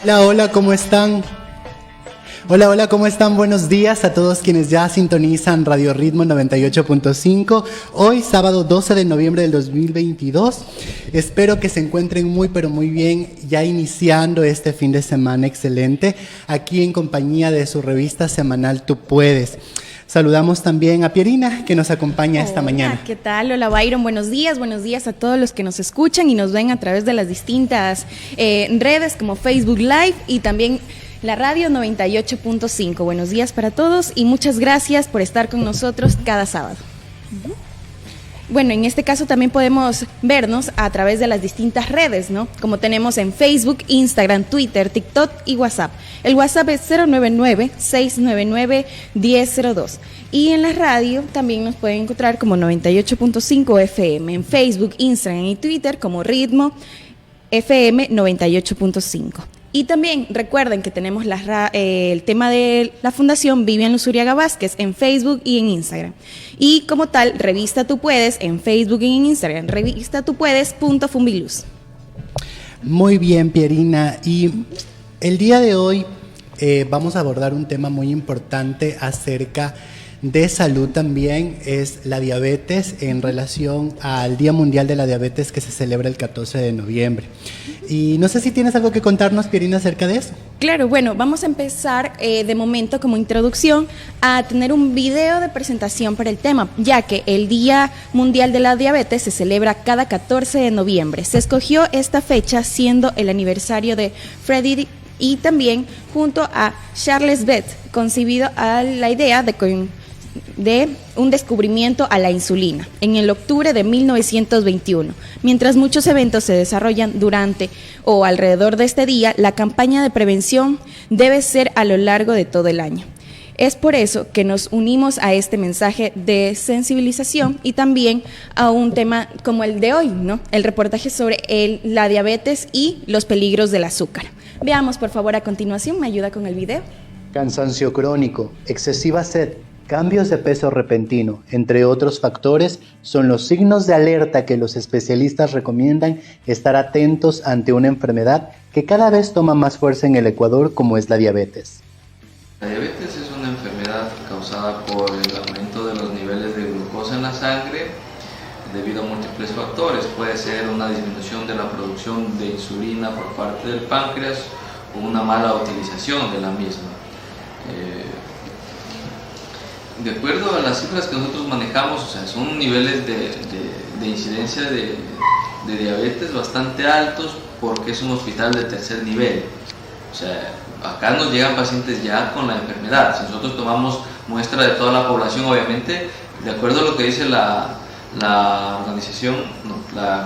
Hola, hola, ¿cómo están? Hola, hola, ¿cómo están? Buenos días a todos quienes ya sintonizan Radio Ritmo 98.5. Hoy, sábado 12 de noviembre del 2022. Espero que se encuentren muy, pero muy bien, ya iniciando este fin de semana excelente, aquí en compañía de su revista semanal Tú Puedes. Saludamos también a Pierina, que nos acompaña esta mañana. ¿Qué tal? Hola, Byron, buenos días a todos los que nos escuchan y nos ven a través de las distintas redes como Facebook Live y también la radio 98.5. Buenos días para todos y muchas gracias por estar con nosotros cada sábado. Bueno, en este caso también podemos vernos a través de las distintas redes, ¿no? Como tenemos en Facebook, Instagram, Twitter, TikTok y WhatsApp. El WhatsApp es 099-699-1002. Y en la radio también nos pueden encontrar como 98.5 FM, en Facebook, Instagram y Twitter como Ritmo FM 98.5. Y también recuerden que tenemos el tema de la Fundación Vivian Luzuriaga Vázquez en Facebook y en Instagram. Y como tal, Revista Tú Puedes en Facebook y en Instagram, revistatupuedes.fumbiluz. Muy bien, Pierina. Y el día de hoy vamos a abordar un tema muy importante acerca de salud también, es la diabetes en relación al Día Mundial de la Diabetes que se celebra el 14 de noviembre. Y no sé si tienes algo que contarnos, Pierina, acerca de eso. Claro, bueno, vamos a empezar de momento como introducción a tener un video de presentación para el tema, ya que el Día Mundial de la Diabetes se celebra cada 14 de noviembre. Se escogió esta fecha siendo el aniversario de Frederick y también junto a Charles Bett, concibido a la idea de un descubrimiento a la insulina en el octubre de 1921. Mientras muchos eventos se desarrollan durante o alrededor de este día, la campaña de prevención debe ser a lo largo de todo el año. Es por eso que nos unimos a este mensaje de sensibilización y también a un tema como el de hoy, ¿no? El reportaje sobre la diabetes y los peligros del azúcar. Veamos, por favor, a continuación, ¿me ayuda con el video? Cansancio crónico, excesiva sed, cambios de peso repentino, entre otros factores, son los signos de alerta que los especialistas recomiendan estar atentos ante una enfermedad que cada vez toma más fuerza en el Ecuador, como es la diabetes. La diabetes es una enfermedad causada por el aumento de los niveles de glucosa en la sangre debido a múltiples factores. Puede ser una disminución de la producción de insulina por parte del páncreas o una mala utilización de la misma. De acuerdo a las cifras que nosotros manejamos, o sea, son niveles de incidencia de diabetes bastante altos porque es un hospital de tercer nivel. O sea, acá nos llegan pacientes ya con la enfermedad. Si nosotros tomamos muestra de toda la población, obviamente, de acuerdo a lo que dice la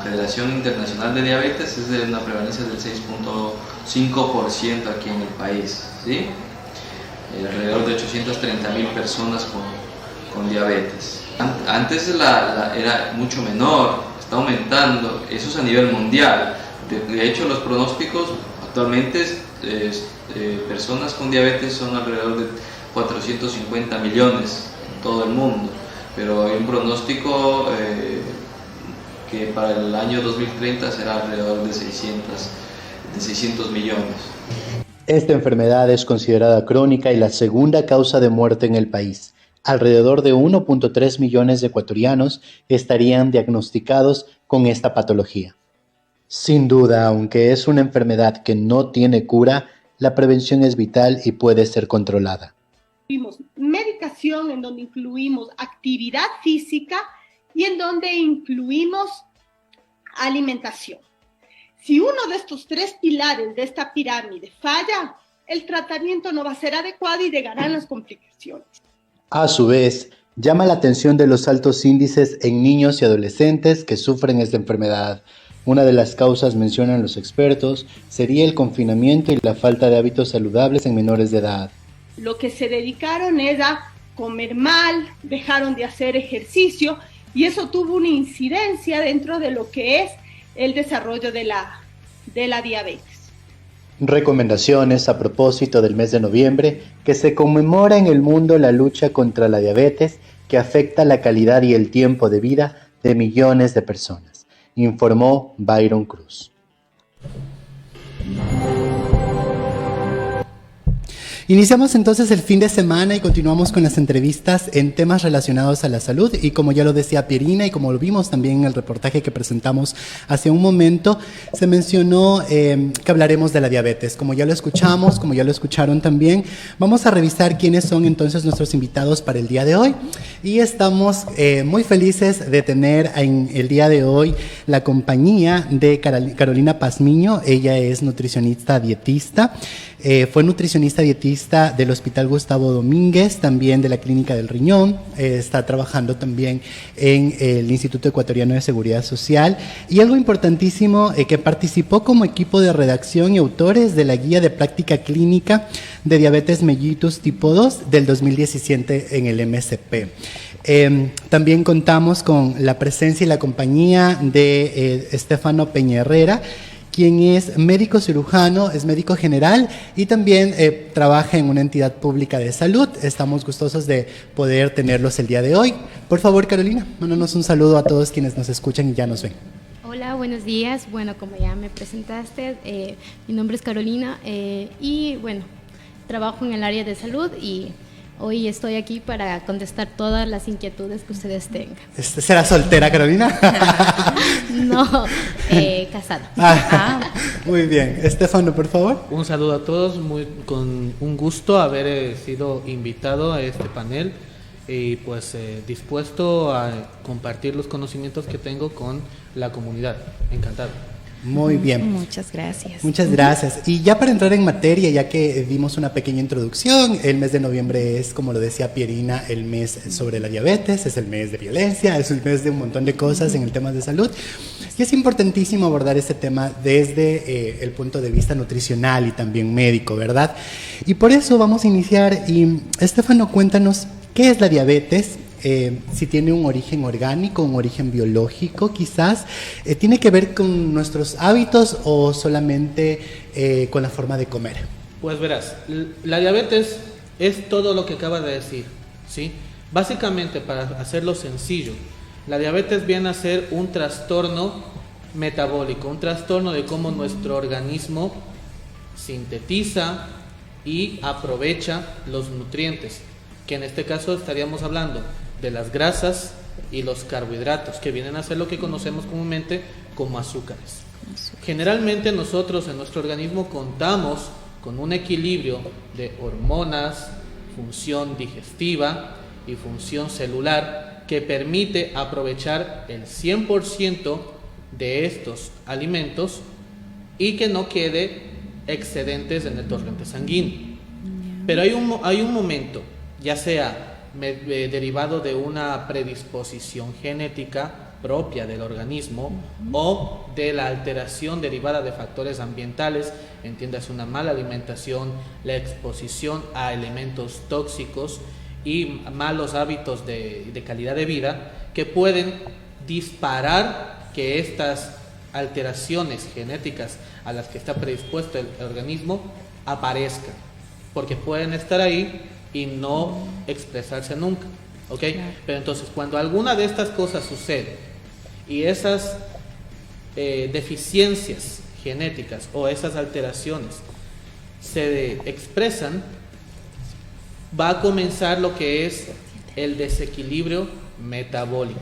Federación Internacional de Diabetes, es de una prevalencia del 6.5% aquí en el país, ¿sí? Alrededor de 830,000 personas con diabetes. Antes era mucho menor, está aumentando, eso es a nivel mundial. De hecho, los pronósticos actualmente, personas con diabetes son alrededor de 450 millones en todo el mundo, pero hay un pronóstico que para el año 2030 será alrededor de 600 millones. Esta enfermedad es considerada crónica y la segunda causa de muerte en el país. Alrededor de 1.3 millones de ecuatorianos estarían diagnosticados con esta patología. Sin duda, aunque es una enfermedad que no tiene cura, la prevención es vital y puede ser controlada. Incluimos medicación, en donde incluimos actividad física y en donde incluimos alimentación. Si uno de estos tres pilares de esta pirámide falla, el tratamiento no va a ser adecuado y llegarán las complicaciones. A su vez, llama la atención de los altos índices en niños y adolescentes que sufren esta enfermedad. Una de las causas, mencionan los expertos, sería el confinamiento y la falta de hábitos saludables en menores de edad. Lo que se dedicaron es a comer mal, dejaron de hacer ejercicio y eso tuvo una incidencia dentro de lo que es el desarrollo de la diabetes. Recomendaciones a propósito del mes de noviembre, que se conmemora en el mundo la lucha contra la diabetes que afecta la calidad y el tiempo de vida de millones de personas, informó Byron Cruz. Iniciamos entonces el fin de semana y continuamos con las entrevistas en temas relacionados a la salud, y como ya lo decía Pierina y como lo vimos también en el reportaje que presentamos hace un momento, se mencionó que hablaremos de la diabetes. Como ya lo escuchamos, como ya lo escucharon también, vamos a revisar quiénes son entonces nuestros invitados para el día de hoy, y estamos muy felices de tener en el día de hoy la compañía de Carolina Pazmiño. Ella es nutricionista dietista. Fue nutricionista dietista del Hospital Gustavo Domínguez, también de la Clínica del Riñón. Está trabajando también en el Instituto Ecuatoriano de Seguridad Social. Y algo importantísimo, que participó como equipo de redacción y autores de la Guía de Práctica Clínica de Diabetes Mellitus tipo 2 del 2017 en el MSP. También contamos con la presencia y la compañía de Estefano Peña Herrera, quien es médico cirujano, es médico general y también trabaja en una entidad pública de salud. Estamos gustosos de poder tenerlos el día de hoy. Por favor, Carolina, mándanos un saludo a todos quienes nos escuchan y ya nos ven. Hola, buenos días. Bueno, como ya me presentaste, mi nombre es Carolina y bueno, trabajo en el área de salud y hoy estoy aquí para contestar todas las inquietudes que ustedes tengan. ¿Será soltera, Carolina? No, casada. Muy bien. Estefano, por favor. Un saludo a todos, con un gusto haber sido invitado a este panel y pues dispuesto a compartir los conocimientos que tengo con la comunidad. Encantado. Muy bien. Muchas gracias. Muchas gracias. Y ya para entrar en materia, ya que dimos una pequeña introducción, el mes de noviembre es, como lo decía Pierina, el mes sobre la diabetes, es el mes de violencia, es el mes de un montón de cosas en el tema de salud. Y es importantísimo abordar este tema desde el punto de vista nutricional y también médico, ¿verdad? Y por eso vamos a iniciar. Y Estefano, cuéntanos, ¿qué es la diabetes? Si tiene un origen orgánico, un origen biológico quizás, ¿tiene que ver con nuestros hábitos o solamente con la forma de comer? Pues verás, la diabetes es todo lo que acaba de decir, ¿sí? Básicamente, para hacerlo sencillo, la diabetes viene a ser un trastorno metabólico, un trastorno de cómo nuestro organismo sintetiza y aprovecha los nutrientes, que en este caso estaríamos hablando de las grasas y los carbohidratos, que vienen a ser lo que conocemos comúnmente como azúcares. Generalmente nosotros en nuestro organismo contamos con un equilibrio de hormonas, función digestiva y función celular que permite aprovechar el 100% de estos alimentos y que no quede excedentes en el torrente sanguíneo. Pero hay un momento, ya sea derivado de una predisposición genética propia del organismo o de la alteración derivada de factores ambientales, entiéndase una mala alimentación, la exposición a elementos tóxicos y malos hábitos de calidad de vida, que pueden disparar que estas alteraciones genéticas a las que está predispuesto el organismo aparezcan, porque pueden estar ahí y no expresarse nunca, ¿ok? Claro. Pero entonces, cuando alguna de estas cosas sucede y esas deficiencias genéticas o esas alteraciones se expresan, va a comenzar lo que es el desequilibrio metabólico,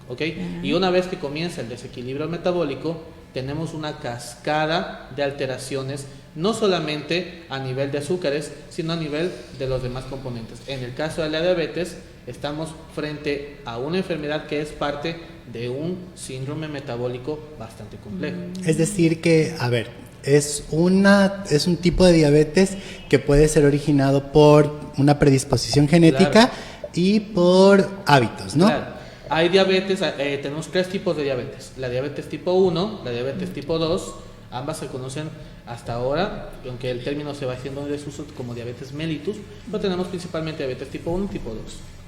¿ok? Y una vez que comienza el desequilibrio metabólico, tenemos una cascada de alteraciones, no solamente a nivel de azúcares, sino a nivel de los demás componentes. En el caso de la diabetes, estamos frente a una enfermedad que es parte de un síndrome metabólico bastante complejo. Es decir que, a ver, es un tipo de diabetes que puede ser originado por una predisposición genética, claro, y por hábitos, ¿no? Claro. Hay diabetes, tenemos 3 tipos de diabetes: la diabetes tipo 1, la diabetes tipo 2, ambas se conocen hasta ahora, aunque el término se va haciendo en desuso, como diabetes mellitus, pero tenemos principalmente diabetes tipo 1 y tipo 2.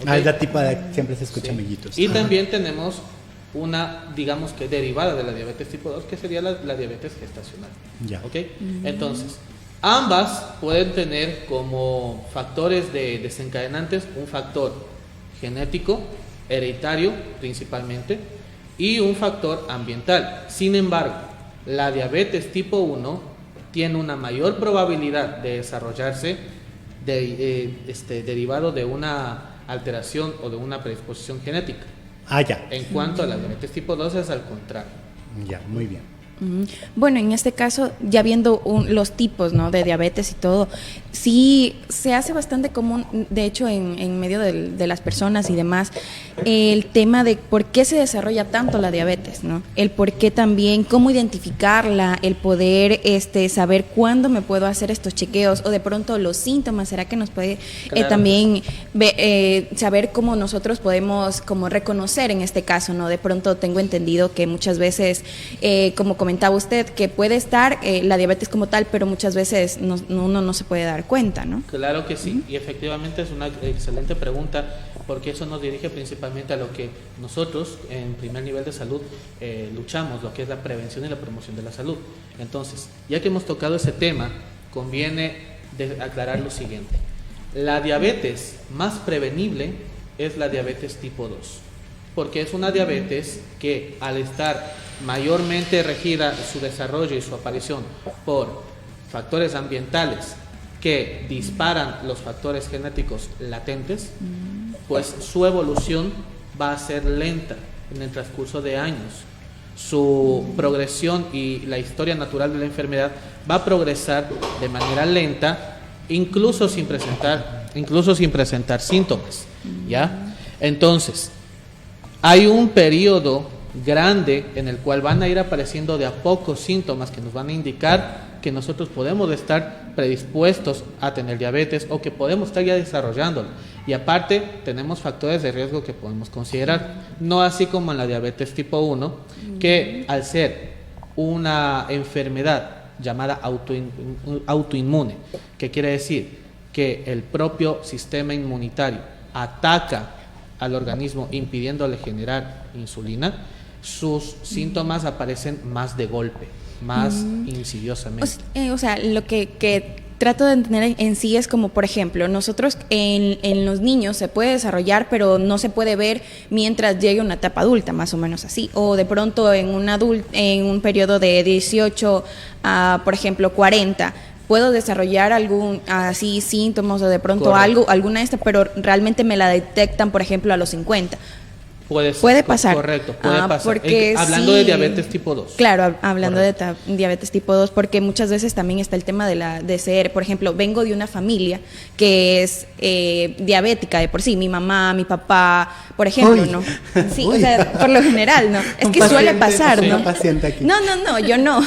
¿Okay? Es la tipo de siempre se escucha, sí, mellitus. Y también tenemos una, digamos que derivada de la diabetes tipo 2, que sería la diabetes gestacional. Ya. ¿Okay? Entonces, ambas pueden tener como factores desencadenantes un factor genético, hereditario principalmente, y un factor ambiental. Sin embargo, la diabetes tipo 1 tiene una mayor probabilidad de desarrollarse derivado de una alteración o de una predisposición genética. Ah, ya. En cuanto a la diabetes tipo 2 es al contrario. Ya, muy bien. Bueno, en este caso, ya viendo los tipos, ¿no?, de diabetes y todo, sí se hace bastante común, de hecho, en medio de las personas y demás, el tema de por qué se desarrolla tanto la diabetes, ¿no? El por qué también, cómo identificarla, el poder saber cuándo me puedo hacer estos chequeos, o de pronto los síntomas. ¿Será que nos puede también saber cómo nosotros podemos como reconocer en este caso, ¿no? De pronto tengo entendido que muchas veces, como comentaba usted, que puede estar la diabetes como tal, pero muchas veces uno no se puede dar cuenta, ¿no? Claro que sí, y efectivamente es una excelente pregunta, porque eso nos dirige principalmente a lo que nosotros en primer nivel de salud luchamos, lo que es la prevención y la promoción de la salud. Entonces, ya que hemos tocado ese tema, conviene aclarar lo siguiente: la diabetes más prevenible es la diabetes tipo 2, porque es una diabetes que, al estar mayormente regida su desarrollo y su aparición por factores ambientales que disparan los factores genéticos latentes, pues su evolución va a ser lenta en el transcurso de años. Su progresión y la historia natural de la enfermedad va a progresar de manera lenta, incluso sin presentar síntomas, ¿ya? Entonces, hay un periodo grande en el cual van a ir apareciendo de a poco síntomas que nos van a indicar que nosotros podemos estar predispuestos a tener diabetes o que podemos estar ya desarrollándolo. Y aparte tenemos factores de riesgo que podemos considerar, no así como en la diabetes tipo 1, que al ser una enfermedad llamada autoinmune, que quiere decir que el propio sistema inmunitario ataca al organismo impidiéndole generar insulina, sus síntomas aparecen más de golpe, más insidiosamente. O sea, lo que trato de entender en sí es como, por ejemplo, nosotros en los niños se puede desarrollar, pero no se puede ver mientras llegue una etapa adulta, más o menos así. O de pronto en un periodo de 18 a, por ejemplo, 40, puedo desarrollar algún así síntomas o de pronto Correcto. alguna de estas, pero realmente me la detectan, por ejemplo, a los 50. Puede pasar. Correcto, puede pasar. Porque hablando sí, de diabetes tipo 2. Claro, hablando Correcto. de diabetes tipo 2, porque muchas veces también está el tema de ser, por ejemplo, vengo de una familia que es diabética de por sí, mi mamá, mi papá, por ejemplo, Uy. ¿no? Sí, Uy. o sea, por lo general, ¿no? Es Un que suele paciente, pasar, sí, ¿no? un paciente aquí. No, yo no.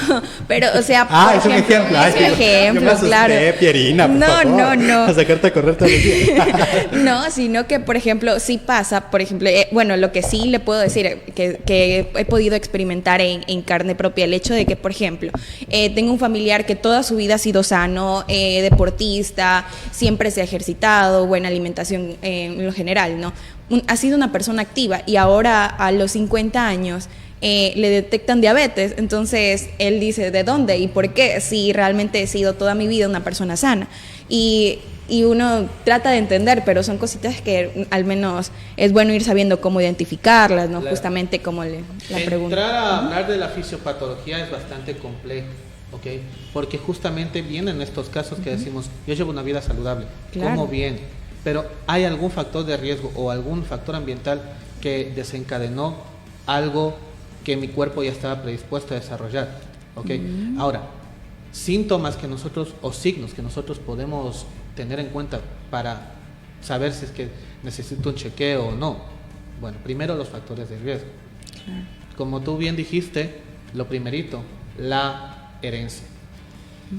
Pero, o sea, Ah, por es un ejemplo. Ay, Es un yo me ejemplo, asusté, claro. Pierina, por favor. No. A sacarte a correr todos los días. No, sino que, por ejemplo, sí pasa, por ejemplo, bueno, lo que sí le puedo decir, que he podido experimentar en carne propia, el hecho de que, por ejemplo, tengo un familiar que toda su vida ha sido sano, deportista, siempre se ha ejercitado, buena alimentación en lo general, ¿no? Ha sido una persona activa y ahora a los 50 años le detectan diabetes, entonces él dice, ¿de dónde y por qué? Si realmente he sido toda mi vida una persona sana. Y uno trata de entender, pero son cositas que al menos es bueno ir sabiendo cómo identificarlas, ¿no? Claro. Justamente como la pregunta. Entrar a hablar de la fisiopatología es bastante complejo, ¿ok? Porque justamente vienen estos casos que decimos, yo llevo una vida saludable, Claro. ¿cómo bien? Pero hay algún factor de riesgo o algún factor ambiental que desencadenó algo que mi cuerpo ya estaba predispuesto a desarrollar, ¿ok? Ahora, síntomas que nosotros, o signos que nosotros podemos tener en cuenta para saber si es que necesito un chequeo o no. Bueno, primero los factores de riesgo. Claro. Como tú bien dijiste, lo primerito, la herencia.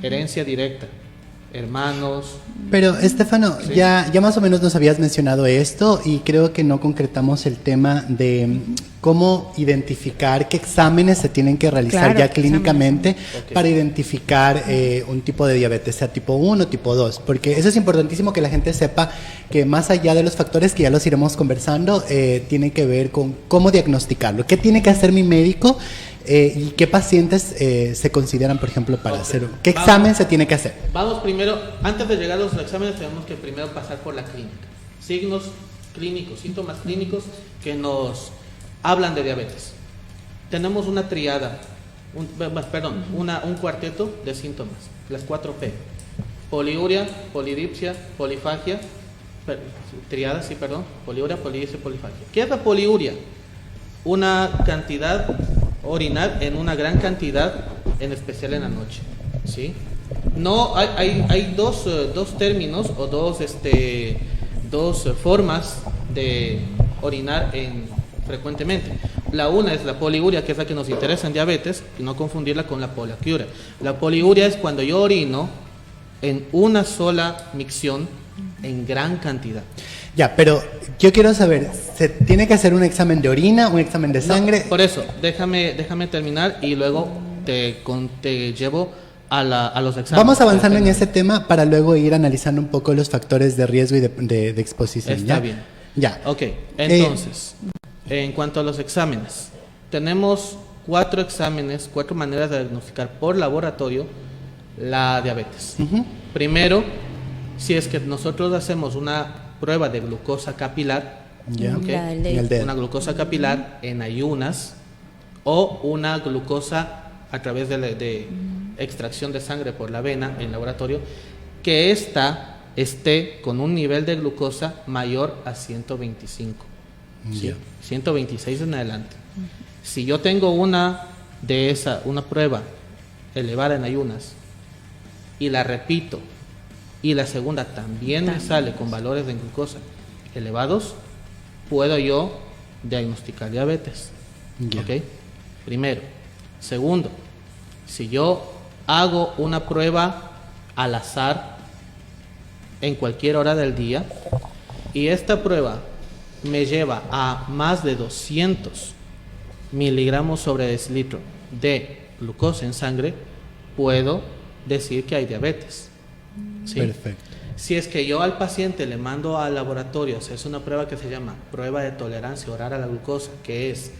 Herencia directa. Hermanos. Pero, Estefano, Sí. ya más o menos nos habías mencionado esto y creo que no concretamos el tema de cómo identificar qué exámenes se tienen que realizar Claro, ya clínicamente Ok. para identificar un tipo de diabetes, sea tipo 1 o tipo 2, porque eso es importantísimo que la gente sepa que más allá de los factores que ya los iremos conversando, tiene que ver con cómo diagnosticarlo, qué tiene que hacer mi médico y qué pacientes se consideran, por ejemplo, para Ok. hacer, qué Vamos. examen se tiene que hacer. Vamos primero, antes de llegar a los exámenes, tenemos que primero pasar por la clínica. Signos clínicos, síntomas clínicos que nos hablan de diabetes. Tenemos una triada, un cuarteto de síntomas, las 4P. poliuria, polidipsia, polifagia, triada, sí, perdón, poliuria, polidipsia, polifagia. ¿Qué es la poliuria? Una cantidad, orinar en una gran cantidad, en especial en la noche, ¿sí? No, hay dos términos o dos formas de orinar frecuentemente. La una es la poliuria, que es la que nos interesa en diabetes, y no confundirla con la poliaquiuria. La poliuria es cuando yo orino en una sola micción en gran cantidad. Ya, pero yo quiero saber, ¿se tiene que hacer un examen de orina, un examen de sangre? No, por eso, déjame terminar y luego te llevo a los exámenes. Vamos avanzando en ese tema para luego ir analizando un poco los factores de riesgo y de exposición. Está ¿ya? bien. Ya. Ok, entonces, en cuanto a los exámenes, tenemos 4 maneras de diagnosticar por laboratorio la diabetes. Primero, si es que nosotros hacemos una prueba de glucosa capilar, Ya. ¿okay? La del dedo. Una glucosa capilar en ayunas o una glucosa a través de extracción de sangre por la vena en laboratorio, que esté con un nivel de glucosa mayor a 125, ¿sí? Ya. 126 en adelante. Si yo tengo una prueba elevada en ayunas y la repito y la segunda también me sale con valores de glucosa elevados, puedo yo diagnosticar diabetes. Ya. ¿Ok? Primero. Segundo, si yo hago una prueba al azar en cualquier hora del día y esta prueba me lleva a más de 200 miligramos sobre decilitro de glucosa en sangre, puedo decir que hay diabetes. ¿Sí? Perfecto. Si es que yo al paciente le mando al laboratorio a hacerse una prueba que se llama prueba de tolerancia oral a la glucosa, que es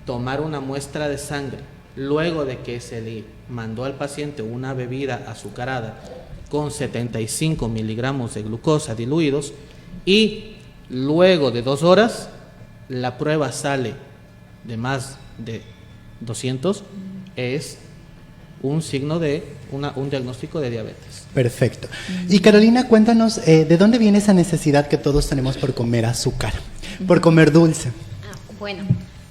tomar una muestra de sangre luego de que se le mandó al paciente una bebida azucarada con 75 miligramos de glucosa diluidos, y luego de 2 horas la prueba sale de más de 200, es un signo de un diagnóstico de diabetes. Perfecto. Y Carolina, cuéntanos, ¿de dónde viene esa necesidad que todos tenemos por comer azúcar, por comer dulce? Bueno,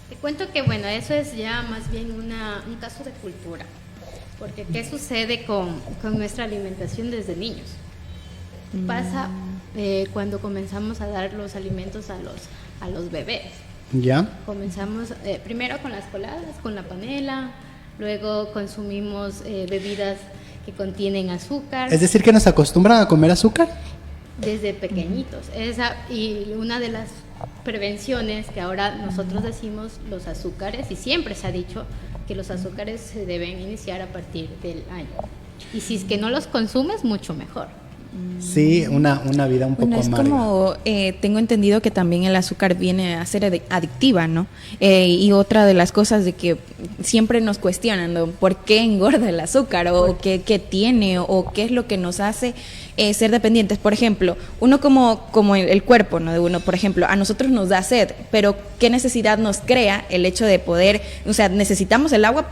te cuento que bueno, eso es ya más bien un caso de cultura, porque ¿qué sucede con nuestra alimentación desde niños? Pasa cuando comenzamos a dar los alimentos a los bebés. ¿Ya? Comenzamos primero con las coladas, con la panela, luego consumimos bebidas que contienen azúcar. Es decir, que nos acostumbran a comer azúcar. Desde pequeñitos. Y una de las prevenciones que ahora nosotros decimos, los azúcares, y siempre se ha dicho que los azúcares se deben iniciar a partir del año. Y si es que no los consumes, mucho mejor. Sí, una vida un poco Bueno, es amarga. como, tengo entendido que también el azúcar viene a ser adictiva, ¿no? Y otra de las cosas de que siempre nos cuestionan, ¿no? ¿Por qué engorda el azúcar? ¿O qué tiene? ¿O qué es lo que nos hace ser dependientes? Por ejemplo, uno como el cuerpo, ¿no? De uno, por ejemplo, a nosotros nos da sed, pero ¿qué necesidad nos crea el hecho de poder, o sea, necesitamos el agua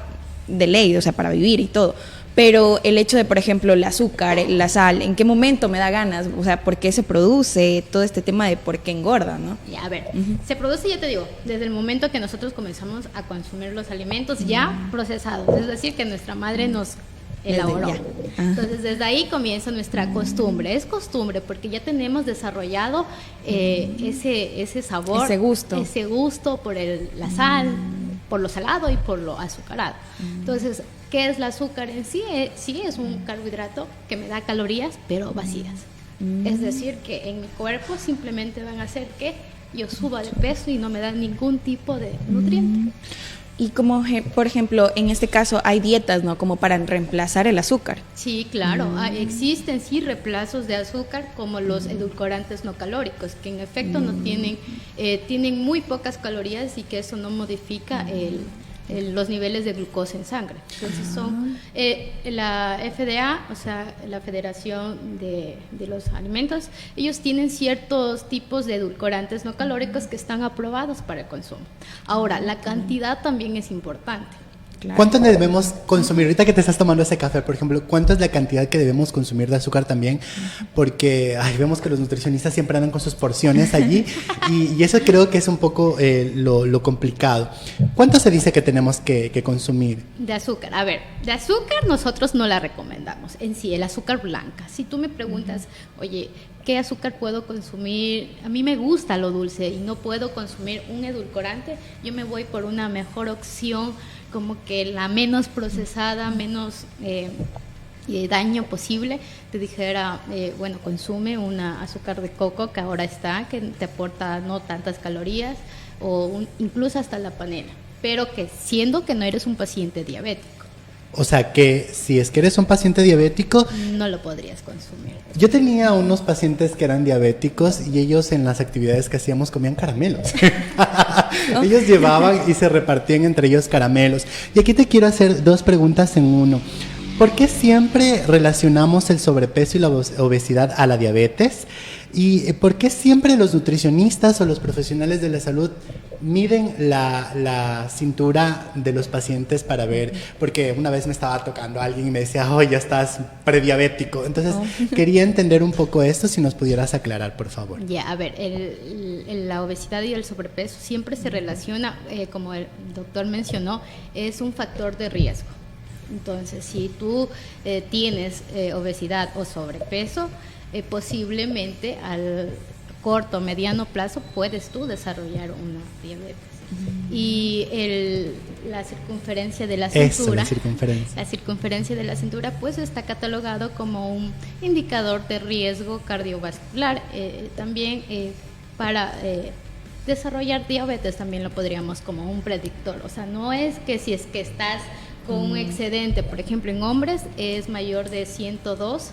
de ley, o sea, para vivir y todo? Pero el hecho de, por ejemplo, el azúcar, la sal, ¿en qué momento me da ganas? O sea, ¿por qué se produce? Todo este tema de por qué engorda, ¿no? Ya, a ver, se produce, ya te digo, desde el momento que nosotros comenzamos a consumir los alimentos ya procesados, es decir, que nuestra madre nos elaboró. Entonces, desde ahí comienza nuestra costumbre. Es costumbre porque ya tenemos desarrollado ese sabor, ese gusto por la sal, por lo salado y por lo azucarado. Entonces, ¿qué es el azúcar en sí? Sí, es un carbohidrato que me da calorías, pero vacías. Es decir, que en mi cuerpo simplemente van a hacer que yo suba de peso y no me dan ningún tipo de nutriente. Y como, por ejemplo, en este caso hay dietas, ¿no? Como para reemplazar el azúcar. Sí, claro. Existen sí reemplazos de azúcar como los edulcorantes no calóricos, que en efecto no tienen muy pocas calorías y que eso no modifica los niveles de glucosa en sangre. Entonces son la FDA, o sea, la Federación de los Alimentos, ellos tienen ciertos tipos de edulcorantes no calóricos que están aprobados para el consumo. Ahora, la cantidad también es importante. Claro. ¿Cuánto debemos consumir? Ahorita que te estás tomando ese café, por ejemplo, ¿cuánto es la cantidad que debemos consumir de azúcar también? Porque vemos que los nutricionistas siempre andan con sus porciones allí y eso creo que es un poco lo complicado. ¿Cuánto se dice que tenemos que consumir? De azúcar, a ver, de azúcar nosotros no la recomendamos en sí, el azúcar blanca. Si tú me preguntas, oye, ¿qué azúcar puedo consumir? A mí me gusta lo dulce y no puedo consumir un edulcorante, yo me voy por una mejor opción, como que la menos procesada, menos daño posible. Te dijera, bueno, consume una azúcar de coco que ahora está, que te aporta no tantas calorías, o incluso hasta la panela, pero que siendo que no eres un paciente diabético. O sea que si es que eres un paciente diabético, no lo podrías consumir. Yo tenía unos pacientes que eran diabéticos y ellos en las actividades que hacíamos comían caramelos. Ellos llevaban y se repartían entre ellos caramelos. Y aquí te quiero hacer dos preguntas en uno. ¿Por qué siempre relacionamos el sobrepeso y la obesidad a la diabetes? ¿Y por qué siempre los nutricionistas o los profesionales de la salud miden la cintura de los pacientes para ver? Porque una vez me estaba tocando a alguien y me decía, oh, ya estás prediabético. Entonces, quería entender un poco esto, si nos pudieras aclarar, por favor. Ya, a ver, la obesidad y el sobrepeso siempre se relaciona, como el doctor mencionó, es un factor de riesgo. Entonces, si tú tienes obesidad o sobrepeso, posiblemente al corto o mediano plazo puedes tú desarrollar una diabetes. Y la circunferencia de la cintura, la circunferencia de la cintura, pues está catalogado como un indicador de riesgo cardiovascular. También para desarrollar diabetes también lo podríamos como un predictor. O sea, no es que si es que estás con un excedente, por ejemplo, en hombres es mayor de 102,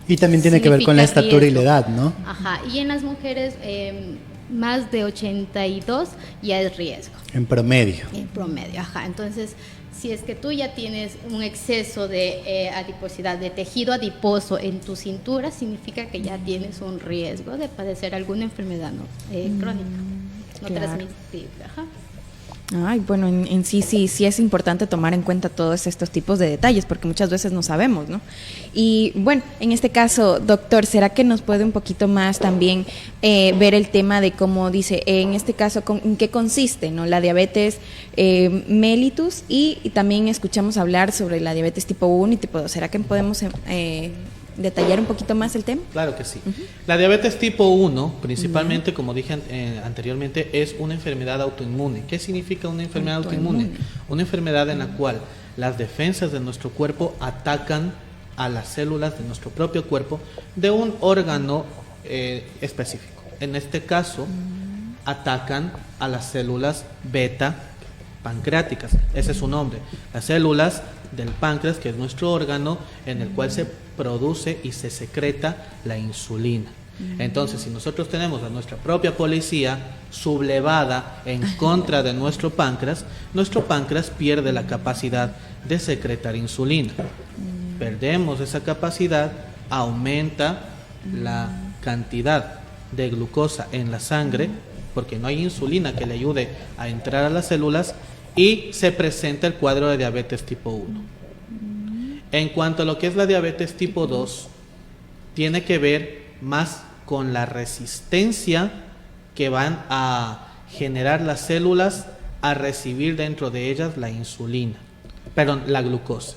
y también tiene que ver con la estatura y la edad, ¿no? Ajá, y en las mujeres más de 82 ya es riesgo. En promedio. En promedio, ajá. Entonces, si es que tú ya tienes un exceso de adiposidad, de tejido adiposo en tu cintura, significa que ya tienes un riesgo de padecer alguna enfermedad crónica, no transmisible. Ajá. Ay, bueno, en sí es importante tomar en cuenta todos estos tipos de detalles porque muchas veces no sabemos, ¿no? Y bueno, en este caso, doctor, ¿será que nos puede un poquito más también ver el tema de cómo dice, en este caso, en qué consiste, ¿no? La diabetes mellitus y también escuchamos hablar sobre la diabetes tipo 1 y tipo 2. ¿Será que podemos detallar un poquito más el tema? Claro que sí. La diabetes tipo 1, principalmente, como dije anteriormente, es una enfermedad autoinmune. ¿Qué significa una enfermedad autoinmune? Una enfermedad en la cual las defensas de nuestro cuerpo atacan a las células de nuestro propio cuerpo de un órgano específico. En este caso, atacan a las células beta pancreáticas. Ese es su nombre. Las células del páncreas, que es nuestro órgano en el cual se produce y se secreta la insulina. Entonces, si nosotros tenemos a nuestra propia policía sublevada en contra de nuestro páncreas pierde la capacidad de secretar insulina. Perdemos esa capacidad, aumenta la cantidad de glucosa en la sangre, porque no hay insulina que le ayude a entrar a las células, y se presenta el cuadro de diabetes tipo 1. En cuanto a lo que es la diabetes tipo 2, tiene que ver más con la resistencia que van a generar las células a recibir dentro de ellas la glucosa.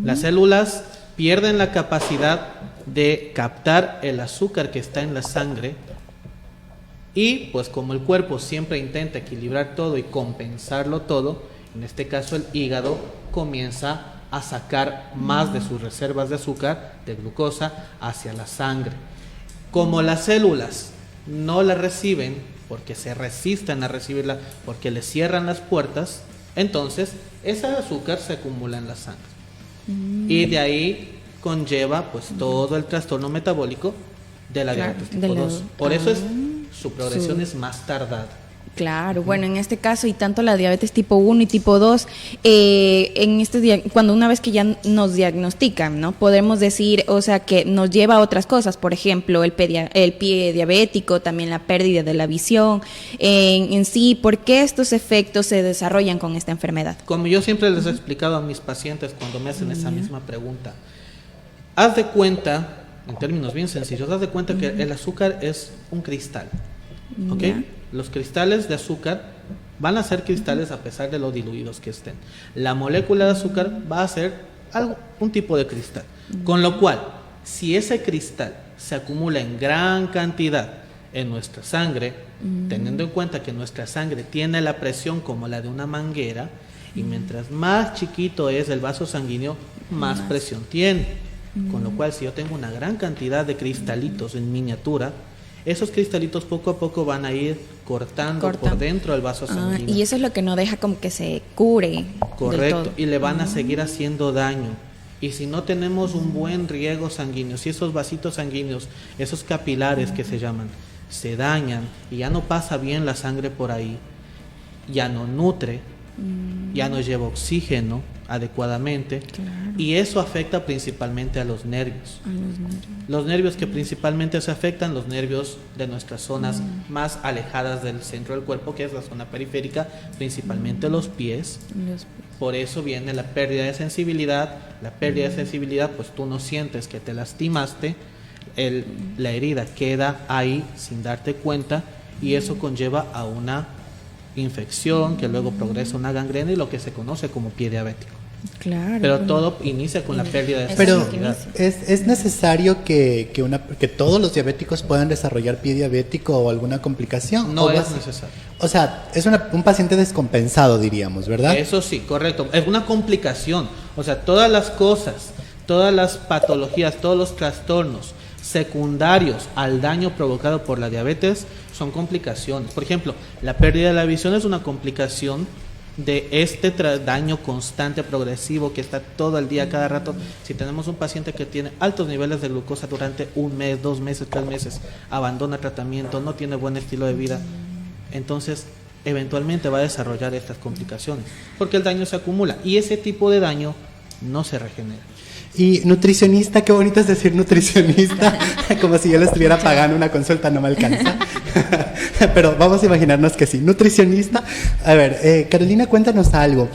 Las células pierden la capacidad de captar el azúcar que está en la sangre. Y pues como el cuerpo siempre intenta equilibrar todo y compensarlo todo, en este caso el hígado comienza a sacar más de sus reservas de azúcar, de glucosa, hacia la sangre. Como las células no la reciben, porque se resisten a recibirla, porque le cierran las puertas, entonces ese azúcar se acumula en la sangre. Y de ahí conlleva pues todo el trastorno metabólico de la diabetes tipo 2. Por eso su progresión es más tardada. Claro, bueno, en este caso, y tanto la diabetes tipo 1 y tipo 2, cuando una vez que ya nos diagnostican, ¿no? Podemos decir, o sea, que nos lleva a otras cosas, por ejemplo, el pie diabético, también la pérdida de la visión, en sí, ¿por qué estos efectos se desarrollan con esta enfermedad? Como yo siempre les he explicado a mis pacientes cuando me hacen esa misma pregunta, haz de cuenta, en términos bien sencillos, haz de cuenta que el azúcar es un cristal, ¿ok? Los cristales de azúcar van a ser cristales a pesar de lo diluidos que estén. La molécula de azúcar va a ser un tipo de cristal. Con lo cual, si ese cristal se acumula en gran cantidad en nuestra sangre, teniendo en cuenta que nuestra sangre tiene la presión como la de una manguera, y mientras más chiquito es el vaso sanguíneo, más presión tiene. Con lo cual, si yo tengo una gran cantidad de cristalitos en miniatura, esos cristalitos poco a poco van a ir cortando por dentro del vaso sanguíneo. Y eso es lo que no deja como que se cure. Correcto, y le van a seguir haciendo daño. Y si no tenemos un buen riego sanguíneo, si esos vasitos sanguíneos, esos capilares que se llaman, se dañan y ya no pasa bien la sangre por ahí, ya no nutre, ya no lleva oxígeno adecuadamente, y eso afecta principalmente a los nervios. Los nervios que principalmente se afectan, los nervios de nuestras zonas más alejadas del centro del cuerpo, que es la zona periférica, principalmente los pies. Por eso viene la pérdida de sensibilidad. La pérdida de sensibilidad, pues tú no sientes que te lastimaste, la herida queda ahí sin darte cuenta, y eso conlleva a una infección que luego progresa a una gangrena y lo que se conoce como pie diabético. Claro. Pero todo inicia con la pérdida de Pero sensibilidad. ¿es necesario que todos los diabéticos puedan desarrollar pie diabético o alguna complicación? No es necesario. O sea, es un paciente descompensado, diríamos, ¿verdad? Eso sí, correcto. Es una complicación. O sea, todas las cosas, todas las patologías, todos los trastornos secundarios al daño provocado por la diabetes son complicaciones. Por ejemplo, la pérdida de la visión es una complicación de este daño constante, progresivo, que está todo el día, cada rato. Si tenemos un paciente que tiene altos niveles de glucosa durante 1 mes, 2 meses, 3 meses, abandona tratamiento, no tiene buen estilo de vida, entonces eventualmente va a desarrollar estas complicaciones, porque el daño se acumula y ese tipo de daño no se regenera. Y nutricionista, qué bonito es decir nutricionista, como si yo le estuviera pagando una consulta, no me alcanza. Pero vamos a imaginarnos que sí, nutricionista. A ver, Carolina, cuéntanos algo.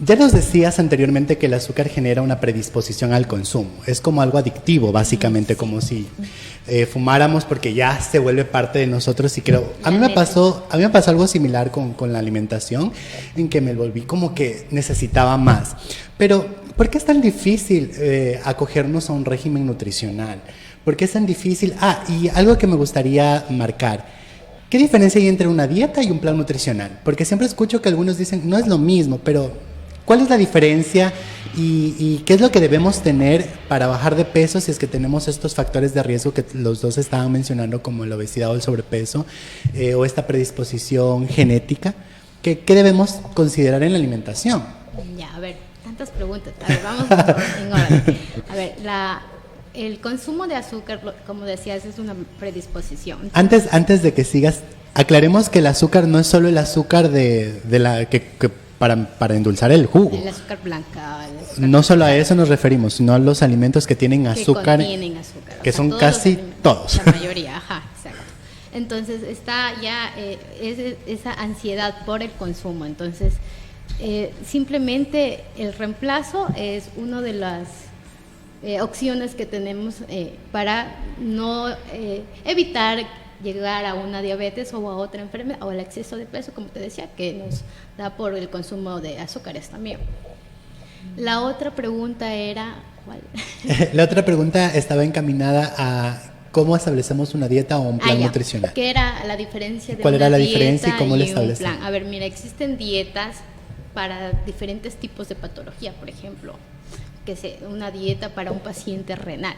Ya nos decías anteriormente que el azúcar genera una predisposición al consumo. Es como algo adictivo, básicamente, como si fumáramos porque ya se vuelve parte de nosotros. Y creo, a mí me pasó algo similar con la alimentación, en que me volví como que necesitaba más. Pero, ¿por qué es tan difícil acogernos a un régimen nutricional? ¿Por qué es tan difícil? Y algo que me gustaría marcar. ¿Qué diferencia hay entre una dieta y un plan nutricional? Porque siempre escucho que algunos dicen, no es lo mismo, pero ¿cuál es la diferencia y qué es lo que debemos tener para bajar de peso si es que tenemos estos factores de riesgo que los dos estaban mencionando, como la obesidad o el sobrepeso, o esta predisposición genética? ¿Qué debemos considerar en la alimentación? Ya, a ver, tantas preguntas. A ver, vamos en orden. A ver, el consumo de azúcar, como decías, es una predisposición. Antes de que sigas, aclaremos que el azúcar no es solo el azúcar de la que para endulzar el jugo. El azúcar blanca. No solo a eso nos referimos, sino a los alimentos que tienen azúcar. Que contienen azúcar. Que son casi todos. La mayoría, ajá, exacto. Entonces está ya esa ansiedad por el consumo. Entonces, simplemente el reemplazo es una de las opciones que tenemos para no evitar llegar a una diabetes o a otra enfermedad, o el exceso de peso, como te decía, que nos da por el consumo de azúcares también. La otra pregunta era, ¿cuál? La otra pregunta estaba encaminada a cómo establecemos una dieta o un plan nutricional. ¿Qué era la diferencia de ¿Cuál era la dieta diferencia y cómo la un establecemos? plan? A ver, mira, existen dietas para diferentes tipos de patología, por ejemplo, una dieta para un paciente renal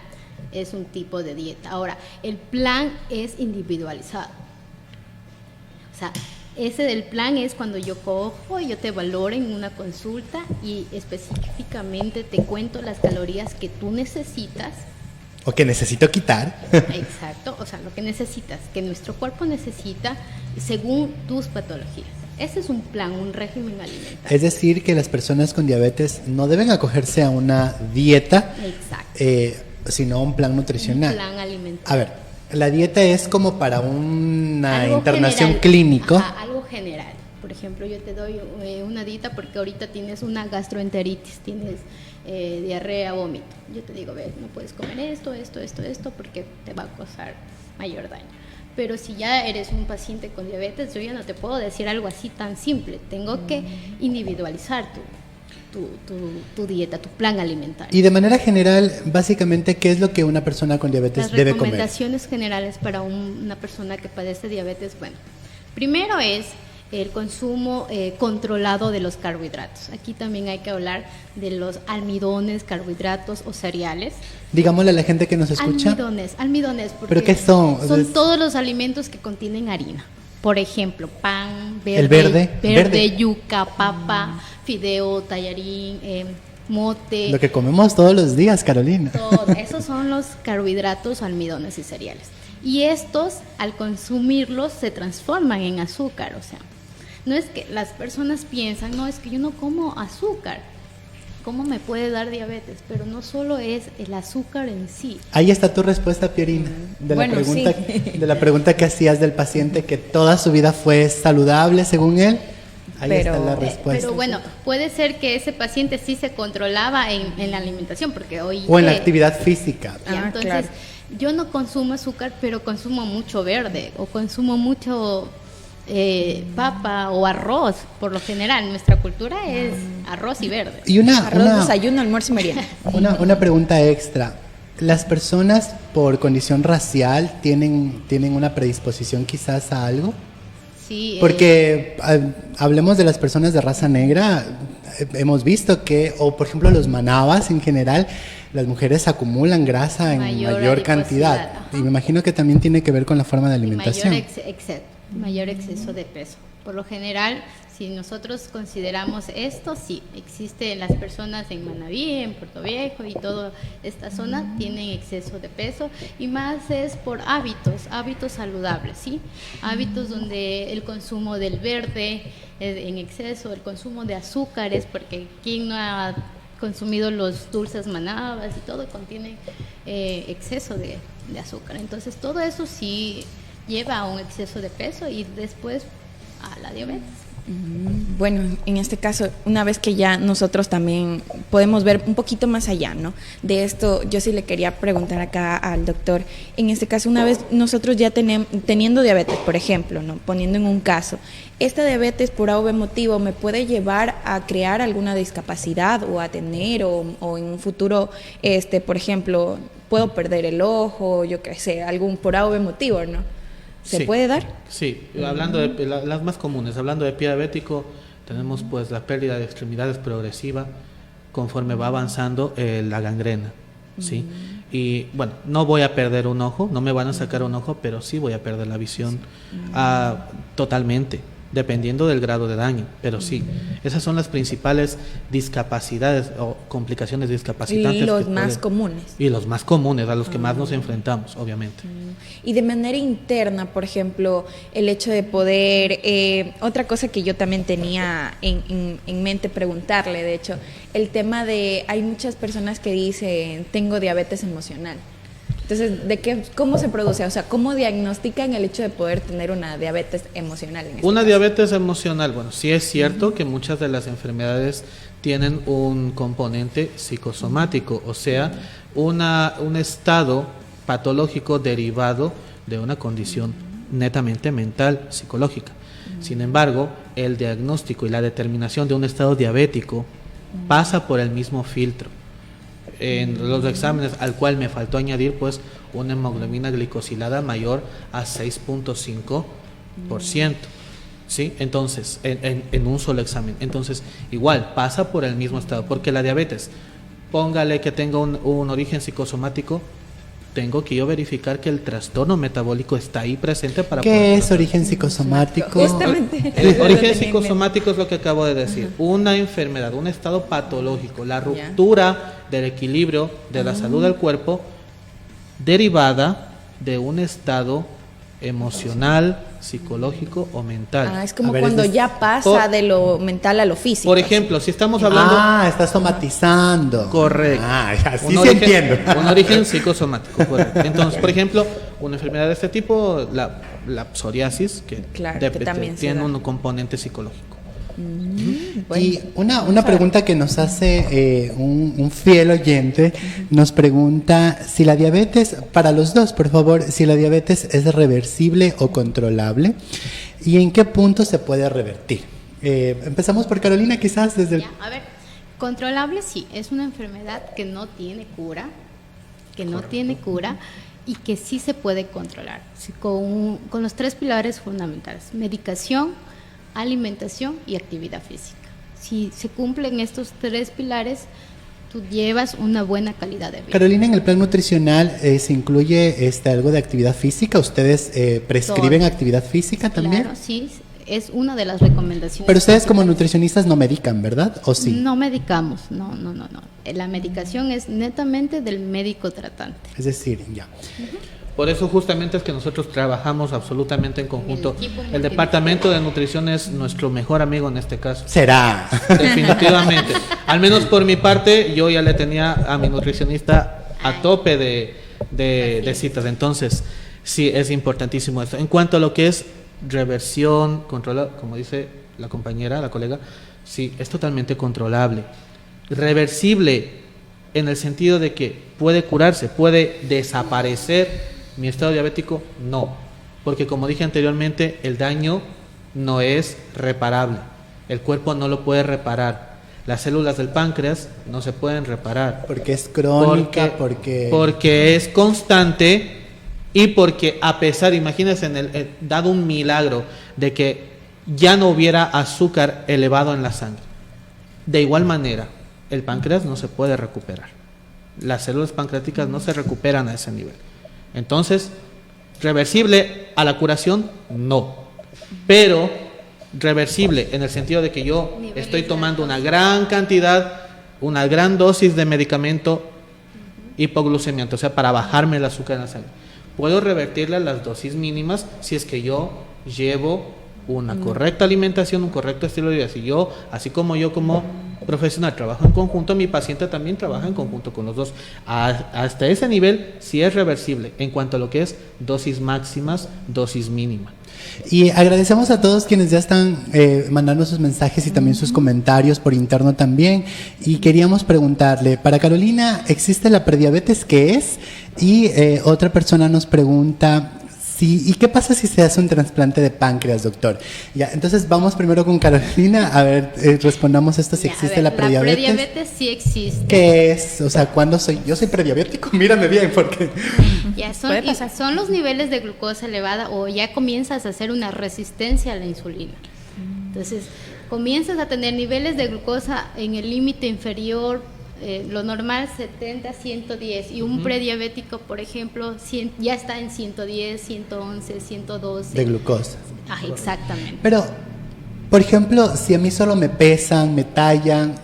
es un tipo de dieta. Ahora, el plan es individualizado. O sea, ese del plan es cuando yo cojo y yo te valoro en una consulta y específicamente te cuento las calorías que tú necesitas. O que necesito quitar. Exacto, o sea, lo que necesitas, que nuestro cuerpo necesita según tus patologías. Ese es un plan, un régimen alimentario. Es decir, que las personas con diabetes no deben acogerse a una dieta, sino a un plan nutricional. Un plan alimentario. A ver, la dieta es como para una Algo internación general. clínico. Ajá, algo general. Por ejemplo, yo te doy una dieta porque ahorita tienes una gastroenteritis, tienes diarrea, vómito. Yo te digo, ve, no puedes comer esto porque te va a causar mayor daño. Pero si ya eres un paciente con diabetes, yo ya no te puedo decir algo así tan simple. Tengo que individualizar tu dieta, tu plan alimentario. Y de manera general, básicamente, ¿qué es lo que una persona con diabetes debe comer? Las recomendaciones generales para una persona que padece diabetes, bueno, primero es el consumo controlado de los carbohidratos. Aquí también hay que hablar de los almidones, carbohidratos o cereales. Digámosle a la gente que nos escucha. Almidones. Porque ¿pero qué son? Son todos los alimentos que contienen harina. Por ejemplo, pan, ¿El verde? yuca, papa, fideo, tallarín, mote. Lo que comemos todos los días, Carolina. Esos son los carbohidratos, almidones y cereales. Y estos, al consumirlos, se transforman en azúcar. O sea, no es que las personas piensan, no, es que yo no como azúcar. ¿Cómo me puede dar diabetes? Pero no solo es el azúcar en sí. Ahí está tu respuesta, Pierina, de la pregunta que hacías del paciente, que toda su vida fue saludable, según él. Ahí está la respuesta. Pero bueno, puede ser que ese paciente sí se controlaba en la alimentación, porque hoy... O en la actividad física. Entonces, claro. Yo no consumo azúcar, pero consumo mucho verde, o consumo mucho papa o arroz. Por lo general, nuestra cultura es arroz y verde. Y arroz, desayuno, almuerzo y merienda. Una pregunta extra. ¿Las personas por condición racial tienen una predisposición quizás a algo? Sí. Porque hablemos de las personas de raza negra, hemos visto que, o por ejemplo los manabas en general, las mujeres acumulan grasa en mayor cantidad. Ajá. Y me imagino que también tiene que ver con la forma de alimentación. Mayor exceso de peso. Por lo general, si nosotros consideramos esto, sí, existe las personas en Manabí, en Puerto Viejo y toda esta zona tienen exceso de peso, y más es por hábitos saludables, ¿sí? Hábitos donde el consumo del verde en exceso, el consumo de azúcares, porque ¿quién no ha consumido los dulces manabas y todo contiene exceso de azúcar? Entonces todo eso sí lleva a un exceso de peso y después a la diabetes. Bueno, en este caso, una vez que ya nosotros también podemos ver un poquito más allá, ¿no? De esto, yo sí le quería preguntar acá al doctor, en este caso, una vez nosotros ya teniendo diabetes, por ejemplo, ¿no? Poniendo en un caso, ¿esta diabetes por A o B motivo me puede llevar a crear alguna discapacidad o a tener o en un futuro, por ejemplo, puedo perder el ojo, yo qué sé, algún por A o B motivo, ¿no? ¿Se puede dar? Sí, hablando de las más comunes, hablando de pie diabético, tenemos pues la pérdida de extremidades progresiva conforme va avanzando la gangrena, ¿sí? Y bueno, no voy a perder un ojo, no me van a sacar un ojo, pero sí voy a perder la visión totalmente, dependiendo del grado de daño, pero sí, esas son las principales discapacidades o complicaciones discapacitantes. Y los más comunes. Y los más comunes, a los que más nos enfrentamos, obviamente. Y de manera interna, por ejemplo, el hecho de poder, otra cosa que yo también tenía en mente preguntarle, de hecho, el tema de, hay muchas personas que dicen, tengo diabetes emocional. Entonces, ¿cómo se produce? O sea, ¿cómo diagnostican el hecho de poder tener una diabetes emocional? Una diabetes emocional, bueno, sí es cierto que muchas de las enfermedades tienen un componente psicosomático, o sea, un estado patológico derivado de una condición netamente mental, psicológica. Sin embargo, el diagnóstico y la determinación de un estado diabético pasa por el mismo filtro. En los exámenes, al cual me faltó añadir pues una hemoglobina glicosilada mayor a 6.5%, ¿sí? Entonces, en un solo examen. Entonces, igual, pasa por el mismo estado, porque la diabetes, póngale que tenga un origen psicosomático, tengo que yo verificar que el trastorno metabólico está ahí presente para poder... ¿Qué es origen psicosomático? Justamente. El origen psicosomático es lo que acabo de decir. Una enfermedad, un estado patológico, la ruptura del equilibrio de la salud del cuerpo derivada de un estado emocional, psicológico o mental. Ah, es como A ver, cuando es- ya pasa de lo mental a lo físico. Por ejemplo, si estamos hablando... está somatizando. Correcto. Ah, así Un sí origen- entiendo. Un origen psicosomático, correcto. Entonces, por ejemplo, una enfermedad de este tipo, la psoriasis, que, Claro, que también se tiene da. un componente psicológico. Bueno, Y una pregunta que nos hace un fiel oyente, nos pregunta si la diabetes, para los dos, por favor, si la diabetes es reversible o controlable y en qué punto se puede revertir. Empezamos por Carolina, quizás desde el... Ya, a ver, controlable sí, es una enfermedad que no tiene cura, y que sí se puede controlar, sí, con los 3 pilares fundamentales: medicación, alimentación y actividad física. Si se cumplen estos 3 pilares, tú llevas una buena calidad de vida. Carolina, en el plan nutricional se incluye algo de actividad física. ¿Ustedes prescriben Todo. actividad física también? Claro, sí, es una de las recomendaciones. Pero ustedes como nutricionistas no medican, ¿verdad? ¿O sí? No medicamos, no. La medicación es netamente del médico tratante. Es decir, ya. Por eso justamente es que nosotros trabajamos absolutamente en conjunto. El equipo El departamento de nutrición es nuestro mejor amigo en este caso. Será. Definitivamente. Al menos por mi parte, yo ya le tenía a mi nutricionista a tope de citas. Entonces, sí, es importantísimo esto. En cuanto a lo que es reversión, control, como dice la compañera, la colega, sí, es totalmente controlable. Reversible en el sentido de que puede curarse, puede desaparecer mi estado diabético, no. Porque como dije anteriormente, el daño no es reparable. El cuerpo no lo puede reparar. Las células del páncreas no se pueden reparar. Porque es crónica, porque... Porque es constante y porque a pesar, imagínense, dado un milagro de que ya no hubiera azúcar elevado en la sangre. De igual manera, el páncreas no se puede recuperar. Las células pancreáticas no se recuperan a ese nivel. Entonces, reversible a la curación, no. Pero reversible en el sentido de que yo estoy tomando una gran cantidad, una gran dosis de medicamento hipoglucemiante, o sea, para bajarme el azúcar en la sangre. Puedo revertirle a las dosis mínimas si es que yo llevo una correcta alimentación, un correcto estilo de vida. Si yo, así como yo como profesional trabajo en conjunto, mi paciente también trabaja en conjunto con los dos. Hasta ese nivel sí es reversible en cuanto a lo que es dosis máximas, dosis mínima. Y agradecemos a todos quienes ya están mandando sus mensajes y también sus comentarios por interno también. Y queríamos preguntarle, para Carolina, ¿existe la prediabetes? ¿Qué es? Y otra persona nos pregunta... Sí, ¿y qué pasa si se hace un trasplante de páncreas, doctor? Ya, entonces vamos primero con Carolina, a ver, respondamos esto, si Ya, existe a ver, la prediabetes. La prediabetes sí existe. ¿Qué es? O sea, ¿cuándo soy? Yo soy prediabético, mírame bien, porque... Ya Puede pasar. son los niveles de glucosa elevada o ya comienzas a hacer una resistencia a la insulina. Entonces, comienzas a tener niveles de glucosa en el límite inferior, lo normal 70, 110 y un prediabético, por ejemplo, ya está en 110, 111, 112. De glucosa. Ah, exactamente. Pero, por ejemplo, si a mí solo me pesan, me tallan,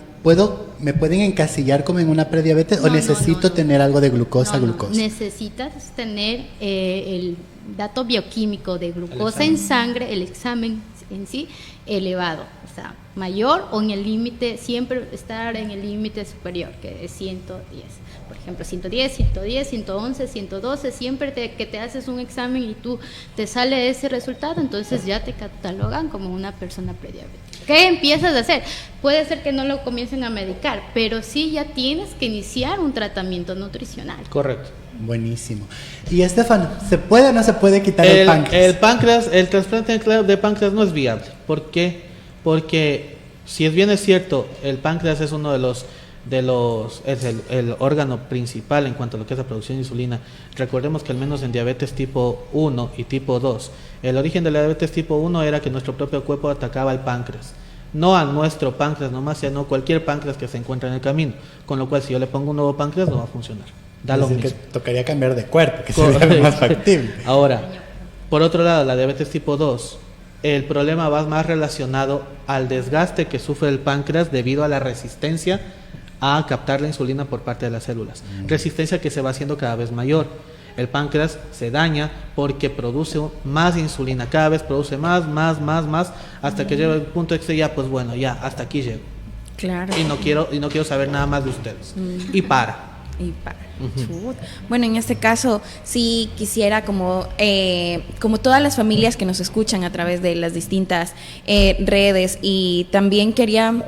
¿me pueden encasillar como en una prediabetes o No, necesito no. tener algo de glucosa, No, glucosa? necesitas tener el dato bioquímico de glucosa El en examen. sangre, el examen en sí, elevado, o sea, mayor o en el límite, siempre estar en el límite superior, que es 110. Por ejemplo, 110, 110, 111, 112, siempre que te haces un examen y tú te sale ese resultado, entonces ya te catalogan como una persona prediabética. ¿Qué empiezas a hacer? Puede ser que no lo comiencen a medicar, pero sí ya tienes que iniciar un tratamiento nutricional. Correcto. Buenísimo. Y Estefano, ¿se puede o no se puede quitar el páncreas? El trasplante de páncreas no es viable. ¿Por qué? Porque si bien es cierto, el páncreas es uno es el órgano principal en cuanto a lo que es la producción de insulina. Recordemos que al menos en diabetes tipo 1 y tipo 2, el origen de la diabetes tipo 1 era que nuestro propio cuerpo atacaba al páncreas. No a nuestro páncreas nomás, sino cualquier páncreas que se encuentra en el camino. Con lo cual, si yo le pongo un nuevo páncreas, no va a funcionar. Da lo Es decir, mismo. que tocaría cambiar de cuerpo, que sería lo más factible. Ahora, por otro lado, la diabetes tipo 2, el problema va más relacionado al desgaste que sufre el páncreas debido a la resistencia a captar la insulina por parte de las células. Resistencia que se va haciendo cada vez mayor. el páncreas se daña porque produce más insulina, cada vez produce más, hasta que llega el punto de que ya, pues bueno, ya, hasta aquí llego. Claro. Y no quiero saber nada más de ustedes. Y para. Bueno, en este caso sí quisiera como todas las familias que nos escuchan a través de las distintas redes, y también quería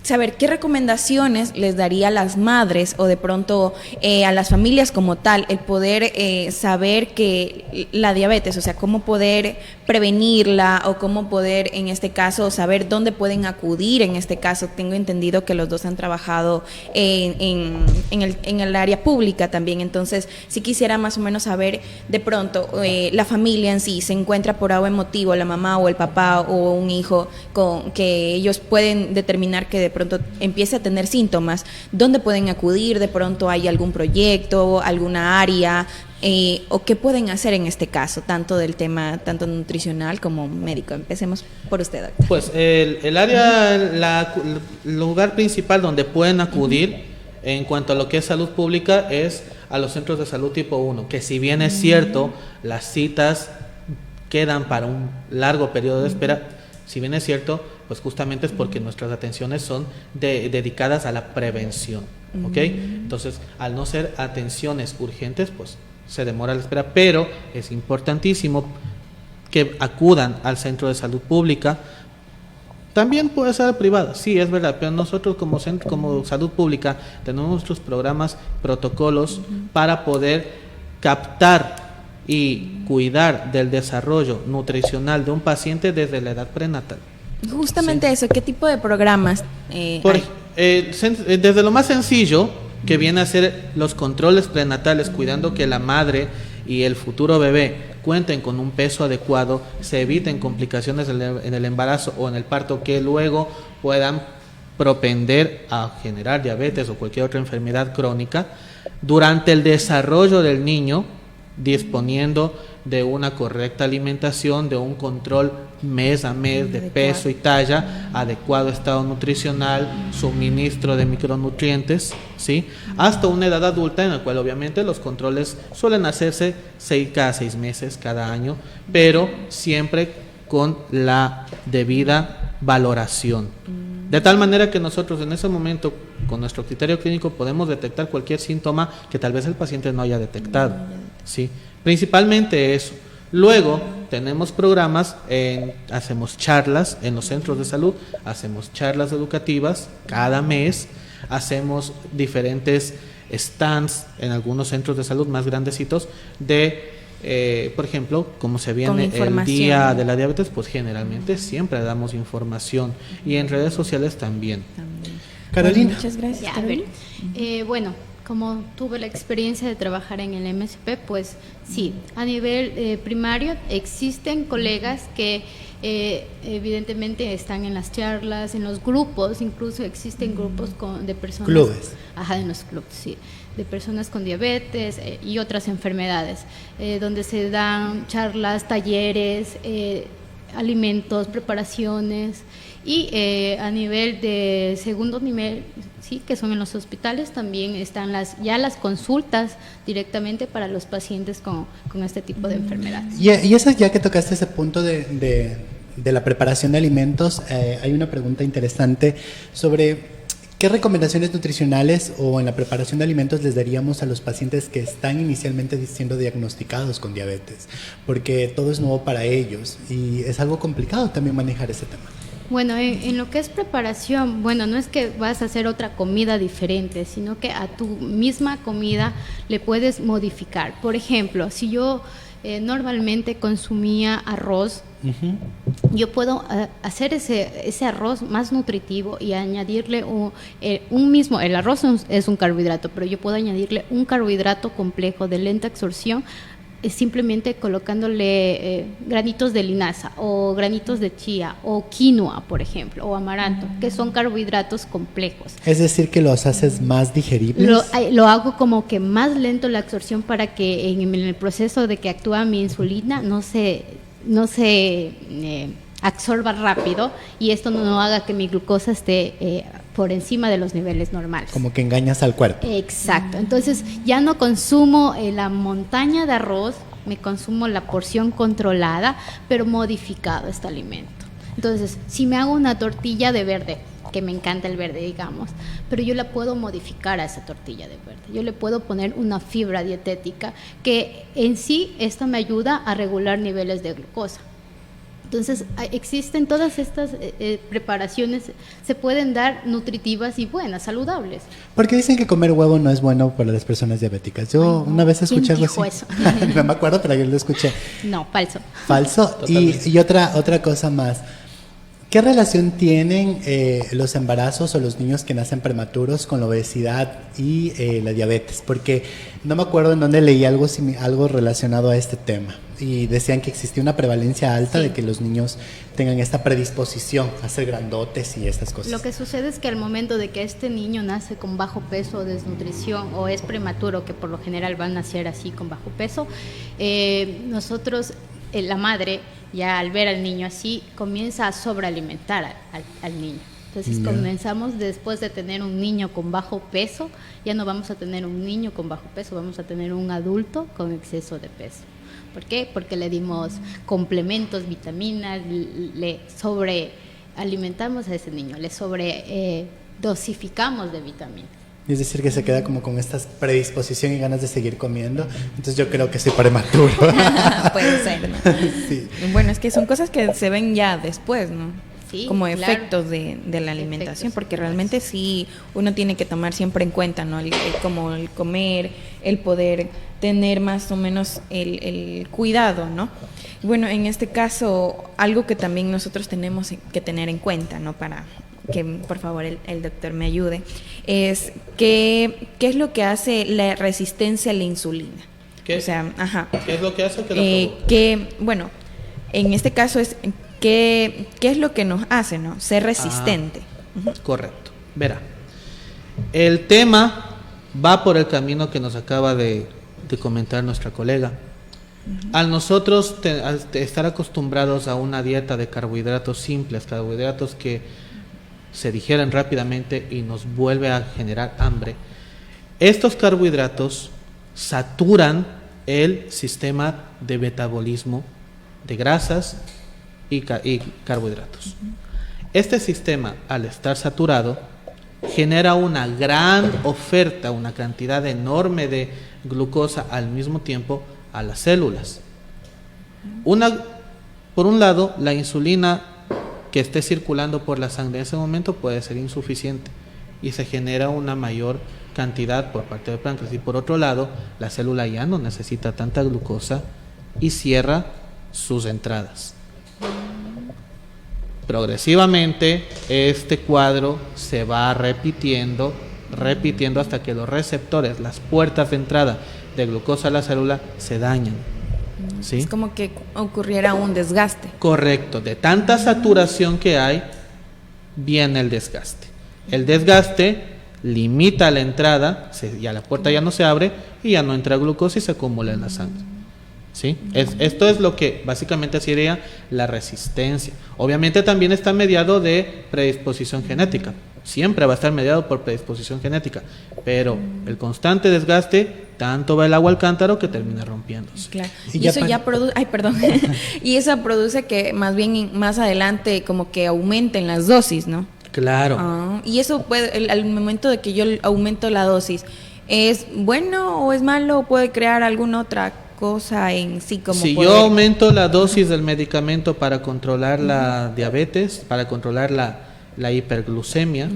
saber qué recomendaciones les daría a las madres o de pronto a las familias como tal, el poder saber que la diabetes, o sea, cómo poder prevenirla o cómo poder, en este caso, saber dónde pueden acudir. En este caso, tengo entendido que los dos han trabajado en el área pública también, entonces sí quisiera más o menos saber de pronto la familia en sí se encuentra por algún motivo, la mamá o el papá o un hijo con que ellos pueden determinar que de pronto empiece a tener síntomas, ¿dónde pueden acudir? De pronto hay algún proyecto, alguna área, o qué pueden hacer en este caso, tanto del tema tanto nutricional como médico. Empecemos por usted, doctor. Pues el área, el lugar principal donde pueden acudir en cuanto a lo que es salud pública es a los centros de salud tipo 1, que si bien es cierto, las citas quedan para un largo periodo de espera, si bien es cierto, pues justamente es porque nuestras atenciones son dedicadas a la prevención, ¿ok? Entonces, al no ser atenciones urgentes, pues se demora la espera, pero es importantísimo que acudan al centro de salud pública. También puede ser privada, sí, es verdad, pero nosotros como centro, como salud pública, tenemos nuestros programas, protocolos para poder captar y cuidar del desarrollo nutricional de un paciente desde la edad prenatal. Justamente eso, ¿qué tipo de programas desde lo más sencillo, que viene a ser los controles prenatales, cuidando que la madre y el futuro bebé cuenten con un peso adecuado, se eviten complicaciones en el embarazo o en el parto que luego puedan propender a generar diabetes o cualquier otra enfermedad crónica, durante el desarrollo del niño, disponiendo de una correcta alimentación, de un control mes a mes de peso y talla, adecuado estado nutricional, suministro de micronutrientes, ¿sí? Hasta una edad adulta en la cual obviamente los controles suelen hacerse cada 6 meses, cada año, pero siempre con la debida valoración. De tal manera que nosotros en ese momento, con nuestro criterio clínico, podemos detectar cualquier síntoma que tal vez el paciente no haya detectado, ¿sí? Principalmente eso. Luego tenemos programas, hacemos charlas en los centros de salud, hacemos charlas educativas cada mes, hacemos diferentes stands en algunos centros de salud más grandecitos por ejemplo, como se viene el día de la diabetes, pues generalmente siempre damos información, y en redes sociales también. Carolina. Bueno, muchas gracias. A ver, bueno, como tuve la experiencia de trabajar en el MSP, pues sí, a nivel primario existen colegas que evidentemente están en las charlas, en los grupos, incluso existen grupos de personas. Clubes. Ajá, en los clubes, sí, de personas con diabetes y otras enfermedades, donde se dan charlas, talleres, alimentos, preparaciones, y a nivel de segundo nivel, sí, que son en los hospitales, también están las consultas directamente para los pacientes con este tipo de enfermedades. Y eso, ya que tocaste ese punto de la preparación de alimentos, hay una pregunta interesante sobre qué recomendaciones nutricionales o en la preparación de alimentos les daríamos a los pacientes que están inicialmente siendo diagnosticados con diabetes, porque todo es nuevo para ellos y es algo complicado también manejar ese tema. Bueno, en lo que es preparación, bueno, no es que vas a hacer otra comida diferente, sino que a tu misma comida le puedes modificar. Por ejemplo, si yo normalmente consumía arroz, yo puedo hacer ese arroz más nutritivo y añadirle el arroz es un carbohidrato, pero yo puedo añadirle un carbohidrato complejo de lenta absorción, simplemente colocándole granitos de linaza o granitos de chía o quinoa, por ejemplo, o amaranto, que son carbohidratos complejos. Es decir, que los haces más digeribles. Lo hago como que más lento la absorción, para que en el proceso de que actúa mi insulina no se absorba rápido, y esto no haga que mi glucosa esté por encima de los niveles normales. Como que engañas al cuerpo. Exacto. Entonces ya no consumo la montaña de arroz, me consumo la porción controlada, pero modificado este alimento. Entonces, si me hago una tortilla de verde, que me encanta el verde, digamos, pero yo la puedo modificar a esa tortilla de verde. Yo le puedo poner una fibra dietética que en sí esto me ayuda a regular niveles de glucosa. Entonces, existen todas estas preparaciones, se pueden dar nutritivas y buenas, saludables. Porque dicen que comer huevo no es bueno para las personas diabéticas. Yo una vez escuché algo así. ¿Quién dijo eso? No me acuerdo, pero yo lo escuché. No, falso. Falso. Y otra cosa más. ¿Qué relación tienen los embarazos o los niños que nacen prematuros con la obesidad y la diabetes? Porque no me acuerdo en dónde leí algo relacionado a este tema. Y decían que existía una prevalencia alta de que los niños tengan esta predisposición a ser grandotes y estas cosas. Lo que sucede es que al momento de que este niño nace con bajo peso o desnutrición o es prematuro, que por lo general van a nacer así con bajo peso, nosotros, la madre, ya al ver al niño así, comienza a sobrealimentar al niño. Entonces comenzamos, después de tener un niño con bajo peso, ya no vamos a tener un niño con bajo peso, vamos a tener un adulto con exceso de peso. ¿Por qué? Porque le dimos complementos, vitaminas, le sobrealimentamos a ese niño, le dosificamos de vitaminas. Es decir, que se queda como con esta predisposición y ganas de seguir comiendo. Entonces yo creo que soy prematuro. Puede ser, ¿no? Sí. Bueno, es que son cosas que se ven ya después, ¿no? Sí, como claro. efectos de la alimentación, Efectos. porque realmente sí uno tiene que tomar siempre en cuenta, ¿no? Como el comer, el poder tener más o menos el cuidado, ¿no? Bueno, en este caso, algo que también nosotros tenemos que tener en cuenta, ¿no? Para que por favor el doctor me ayude, es qué es lo que hace la resistencia a la insulina. ¿Qué? O sea, ¿Qué es lo que hace que lo bueno, en este caso es qué es lo que nos hace, ¿no? Ser resistente. Correcto. Verá, el tema va por el camino que nos acaba de comentar nuestra colega. Al nosotros al estar acostumbrados a una dieta de carbohidratos simples, carbohidratos que se digieren rápidamente y nos vuelve a generar hambre, estos carbohidratos saturan el sistema de metabolismo de grasas y carbohidratos. Este sistema, al estar saturado, genera una gran oferta, una cantidad enorme de glucosa al mismo tiempo a las células. Por un lado, la insulina que esté circulando por la sangre en ese momento puede ser insuficiente y se genera una mayor cantidad por parte del páncreas, y por otro lado, la célula ya no necesita tanta glucosa y cierra sus entradas. Progresivamente este cuadro se va repitiendo hasta que los receptores, las puertas de entrada de glucosa a la célula se dañan. ¿Sí? Es como que ocurriera un desgaste. Correcto, de tanta saturación que hay, viene el desgaste. El desgaste limita la entrada, ya la puerta ya no se abre y ya no entra glucosa y se acumula en la sangre. ¿Sí? Esto es lo que básicamente sería la resistencia. Obviamente también está mediado de predisposición genética. Siempre va a estar mediado por predisposición genética, pero el constante desgaste, tanto va el agua al cántaro que termina rompiéndose. Claro. Y eso ya produce, y eso produce que más bien más adelante como que aumenten las dosis, ¿no? Claro. Y eso puede, al momento de que yo aumento la dosis, ¿es bueno o es malo o puede crear alguna otra cosa en sí? Como si yo aumento la dosis del medicamento para controlar la diabetes, para controlar la hiperglucemia,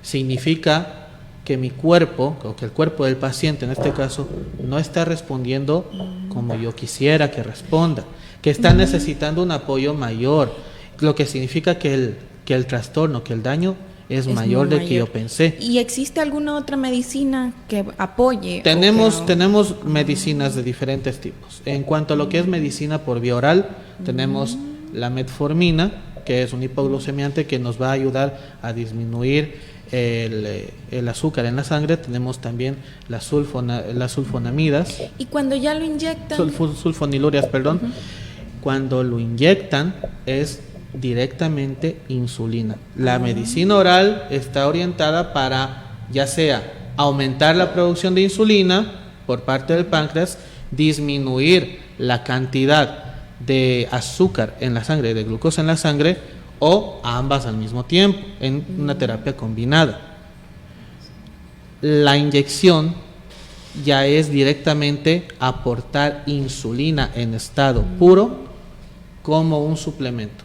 significa que mi cuerpo, o que el cuerpo del paciente en este caso, no está respondiendo como yo quisiera que responda, que está necesitando un apoyo mayor, lo que significa que el trastorno, que el daño es mayor del que yo pensé. ¿Y existe alguna otra medicina que apoye? Tenemos medicinas de diferentes tipos. En cuanto a lo que es medicina por vía oral, tenemos la metformina, que es un hipoglucemiante que nos va a ayudar a disminuir el azúcar en la sangre. Tenemos también las sulfonamidas. ¿Y cuando ya lo inyectan? Sulfonilurias, perdón. Cuando lo inyectan es directamente insulina. La medicina oral está orientada para ya sea aumentar la producción de insulina por parte del páncreas, disminuir la cantidad de azúcar en la sangre, de glucosa en la sangre, o ambas al mismo tiempo, en una terapia combinada. La inyección ya es directamente aportar insulina en estado puro como un suplemento.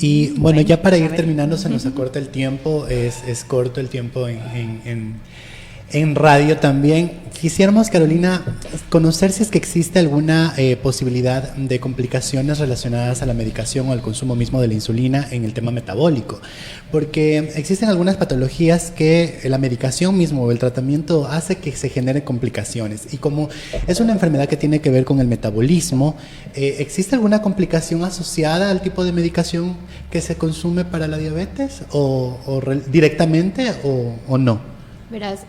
Y bueno, ya para ir terminando, se nos acorta el tiempo, es corto el tiempo en radio también. Quisiéramos, Carolina, conocer si es que existe alguna posibilidad de complicaciones relacionadas a la medicación o al consumo mismo de la insulina en el tema metabólico, porque existen algunas patologías que la medicación mismo o el tratamiento hace que se generen complicaciones, y como es una enfermedad que tiene que ver con el metabolismo, ¿existe alguna complicación asociada al tipo de medicación que se consume para la diabetes directamente o no? Verás,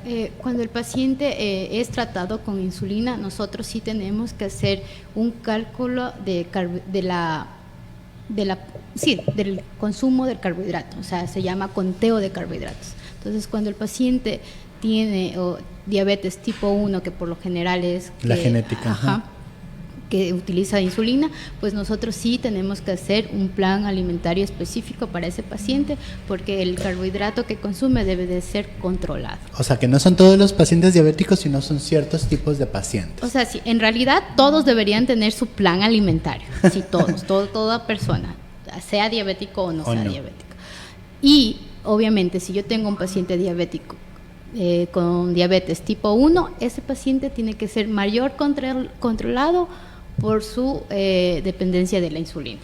cuando el paciente es tratado con insulina, nosotros sí tenemos que hacer un cálculo del consumo del carbohidrato, o sea, se llama conteo de carbohidratos. Entonces, cuando el paciente tiene diabetes tipo 1, que por lo general es la genética, que utiliza insulina, pues nosotros sí tenemos que hacer un plan alimentario específico para ese paciente, porque el carbohidrato que consume debe de ser controlado. O sea, que no son todos los pacientes diabéticos, sino son ciertos tipos de pacientes. O sea, sí, en realidad todos deberían tener su plan alimentario, sí, toda persona, sea diabético o no sea diabético. Y obviamente, si yo tengo un paciente diabético con diabetes tipo 1, ese paciente tiene que ser mayor controlado por su dependencia de la insulina.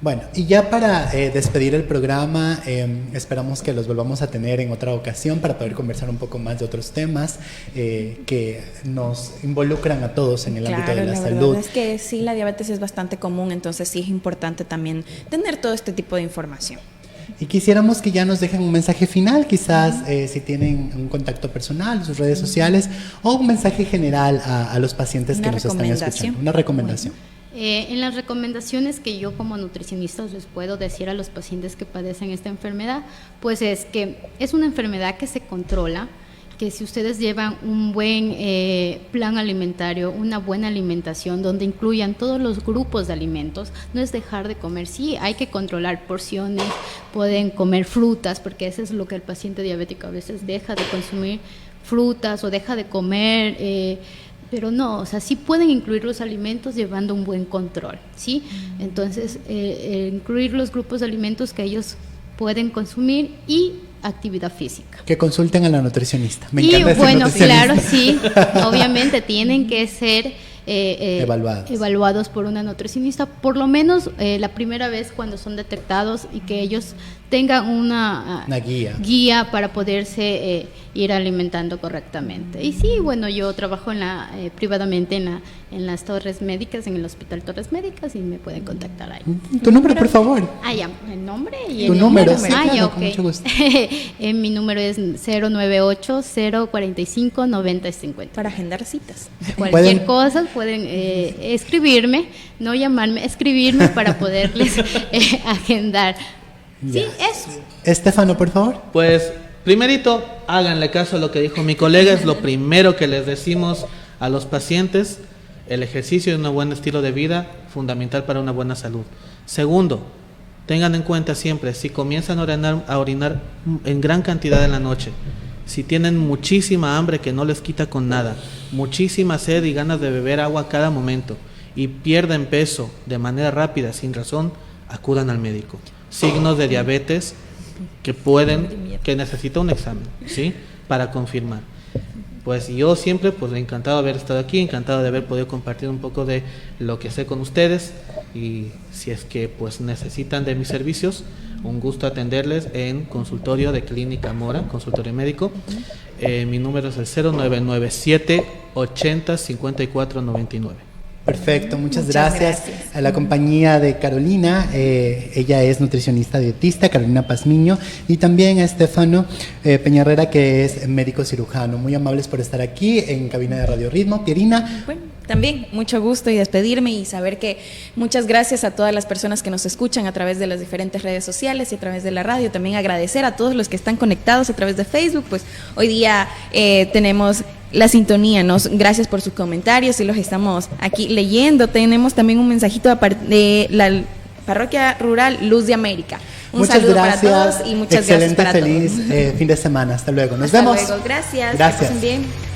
Bueno, y ya para despedir el programa, esperamos que los volvamos a tener en otra ocasión para poder conversar un poco más de otros temas que nos involucran a todos en el ámbito de la salud. Verdad es que sí, la diabetes es bastante común, entonces sí es importante también tener todo este tipo de información. Y quisiéramos que ya nos dejen un mensaje final, quizás si tienen un contacto personal, sus redes sociales, o un mensaje general a los pacientes que nos están escuchando. Una recomendación. En las recomendaciones que yo como nutricionista les puedo decir a los pacientes que padecen esta enfermedad, pues es que es una enfermedad que se controla, que si ustedes llevan un buen plan alimentario, una buena alimentación donde incluyan todos los grupos de alimentos, no es dejar de comer, sí, hay que controlar porciones, pueden comer frutas, porque eso es lo que el paciente diabético a veces deja de consumir frutas o deja de comer, pero no, o sea, sí pueden incluir los alimentos llevando un buen control, ¿sí? Entonces, incluir los grupos de alimentos que ellos pueden consumir y actividad física. Que consulten a la nutricionista. Me y encanta bueno, nutricionista. claro, sí, obviamente tienen que ser evaluados por una nutricionista, por lo menos la primera vez cuando son detectados, y que ellos tengan una guía para poderse ir alimentando correctamente. Y sí, bueno, yo trabajo privadamente en las Torres Médicas, en el Hospital Torres Médicas, y me pueden contactar ahí. ¿Tu nombre, por favor? Ya, el nombre y tu el número. Sí, claro, ya, con mucho gusto. Mi número es 098-045-9050. Para agendar citas. Cualquier cosa pueden escribirme, no llamarme, escribirme para poderles agendar. Sí, eso. Estefano, por favor. Pues primerito, háganle caso a lo que dijo mi colega, es lo primero que les decimos a los pacientes. El ejercicio y un buen estilo de vida, fundamental para una buena salud. Segundo, tengan en cuenta siempre, si comienzan a orinar en gran cantidad en la noche, si tienen muchísima hambre que no les quita con nada, muchísima sed y ganas de beber agua a cada momento, y pierden peso de manera rápida, sin razón, acudan al médico. Signos de diabetes que necesita un examen, ¿sí? Para confirmar. Pues yo siempre, pues encantado de haber estado aquí, encantado de haber podido compartir un poco de lo que sé con ustedes, y si es que pues necesitan de mis servicios, un gusto atenderles en consultorio de Clínica Mora, consultorio médico. Mi número es el 0997 80 54 99. Perfecto, muchas gracias a la compañía de Carolina. Ella es nutricionista dietista, Carolina Pazmiño, y también a Estefano Peñarrera, que es médico cirujano. Muy amables por estar aquí en cabina de Radio Ritmo. Pierina. Bueno, también mucho gusto y despedirme y saber que muchas gracias a todas las personas que nos escuchan a través de las diferentes redes sociales y a través de la radio. También agradecer a todos los que están conectados a través de Facebook, pues hoy día tenemos la sintonía, gracias por sus comentarios y los estamos aquí leyendo. Tenemos también un mensajito de la Parroquia Rural Luz de América. Un saludo para todos y muchas gracias para todos. Excelente, feliz fin de semana. Hasta luego. Nos Hasta vemos. Luego. Gracias. Gracias. Que pasen bien.